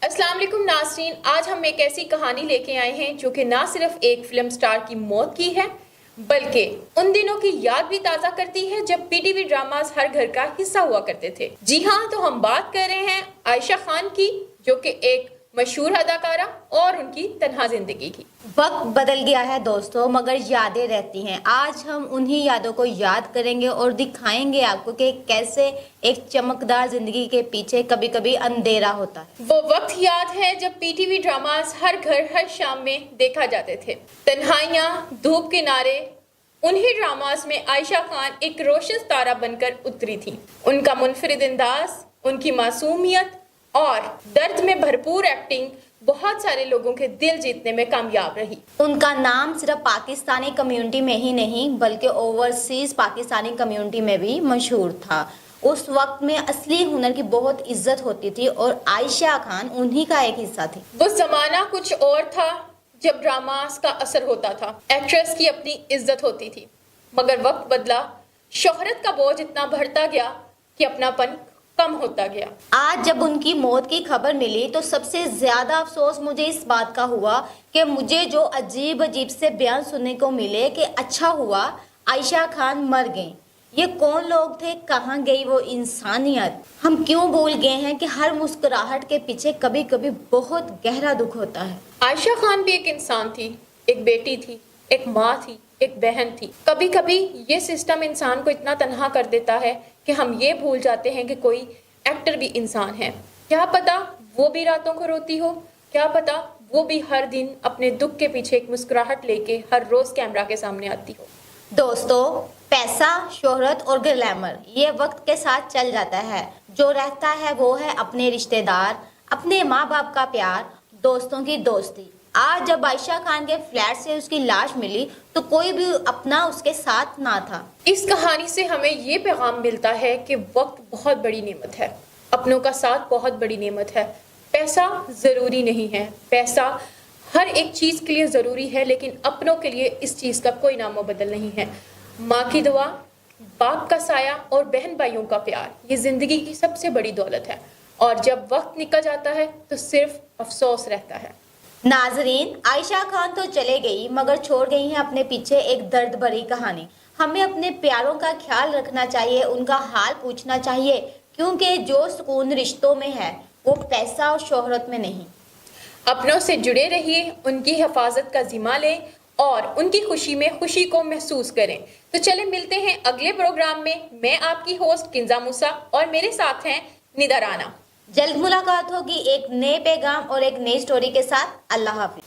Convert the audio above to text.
अस्सलाम वालेकुम नाज़रीन, आज हम एक ऐसी कहानी लेके आए हैं जो कि ना सिर्फ एक फिल्म स्टार की मौत की है बल्कि उन दिनों की याद भी ताज़ा करती है जब पीटीवी ड्रामास हर घर का हिस्सा हुआ करते थे। जी हाँ, तो हम बात कर रहे हैं आयशा खान की, जो कि एक मशहूर अदाकारा और उनकी तन्हा जिंदगी की। वक्त बदल गया है दोस्तों, मगर यादें रहती हैं। आज हम उन्हीं यादों को याद करेंगे और दिखाएंगे आपको कि कैसे एक चमकदार जिंदगी के पीछे कभी कभी अंधेरा होता है। वो वक्त याद है जब पीटीवी ड्रामास हर घर हर शाम में देखा जाते थे। तन्हाइयाँ, धूप किनारे, उन्हीं ड्रामास में आयशा खान एक रोशन तारा बनकर उतरी थी। उनका मुनफरिद अंदाज, उनकी मासूमियत और दर्द में भरपूर एक्टिंग बहुत सारे लोगों के दिल जीतने में कामयाब रही। उनका नाम सिर्फ पाकिस्तानी कम्युनिटी में ही नहीं बल्कि ओवरसीज पाकिस्तानी कम्युनिटी में भी मशहूर था। उस वक्त में असली हुनर की बहुत इज्जत होती थी और आयशा खान उन्हीं का एक हिस्सा थी। वो जमाना कुछ और था जब ड्रामास का असर होता था, एक्ट्रेस की अपनी इज्जत होती थी। मगर वक्त बदला, शोहरत का बोझ इतना बढ़ता गया कि अपनापन कम होता गया। आज जब उनकी मौत की खबर मिली तो सबसे ज्यादा अफसोस मुझे इस बात का हुआ कि मुझे जो अजीब अजीब से बयान सुनने को मिले कि अच्छा हुआ आयशा खान मर गईं। ये कौन लोग थे, कहाँ गई वो इंसानियत? हम क्यों भूल गए हैं कि हर मुस्कुराहट के पीछे कभी कभी बहुत गहरा दुख होता है। आयशा खान भी एक इंसान थी, एक बेटी थी, एक माँ थी, एक बहन थी। कभी कभी ये सिस्टम इंसान को इतना तन्हा कर देता है कि हम ये भूल जाते हैं कि कोई एक्टर भी इंसान है। क्या पता वो भी रातों को रोती हो, क्या पता वो भी हर दिन अपने दुख के पीछे एक मुस्कुराहट लेके हर रोज कैमरा के सामने आती हो। दोस्तों, पैसा, शोहरत और ग्लैमर ये वक्त के साथ चल जाता है। जो रहता है वो है अपने रिश्तेदार, अपने माँ बाप का प्यार, दोस्तों की दोस्ती। आज जब आयशा खान के फ्लैट से उसकी लाश मिली तो कोई भी अपना उसके साथ ना था। इस कहानी से हमें ये पैगाम मिलता है कि वक्त बहुत बड़ी नेमत है, अपनों का साथ बहुत बड़ी नेमत है। पैसा जरूरी नहीं है, पैसा हर एक चीज के लिए जरूरी है, लेकिन अपनों के लिए इस चीज का कोई नामो बदल नहीं है। माँ की दुआ, बाप का साया और बहन भाइयों का प्यार, ये जिंदगी की सबसे बड़ी दौलत है। और जब वक्त निकल जाता है तो सिर्फ अफसोस रहता है। नाजरीन, आयशा खान तो चले गई मगर छोड़ गई है अपने पीछे एक दर्द भरी कहानी। हमें अपने प्यारों का ख्याल रखना चाहिए, उनका हाल पूछना चाहिए, क्योंकि जो सुकून रिश्तों में है वो पैसा और शोहरत में नहीं। अपनों से जुड़े रहिए, उनकी हिफाजत का जिम्मा लें और उनकी खुशी में खुशी को महसूस करें। तो चले मिलते हैं अगले प्रोग्राम में। मैं आपकी होस्ट किंजा मूसा और मेरे साथ हैं निदा राना। जल्द मुलाकात होगी एक नए पैगाम और एक नई स्टोरी के साथ। अल्लाह हाफिज।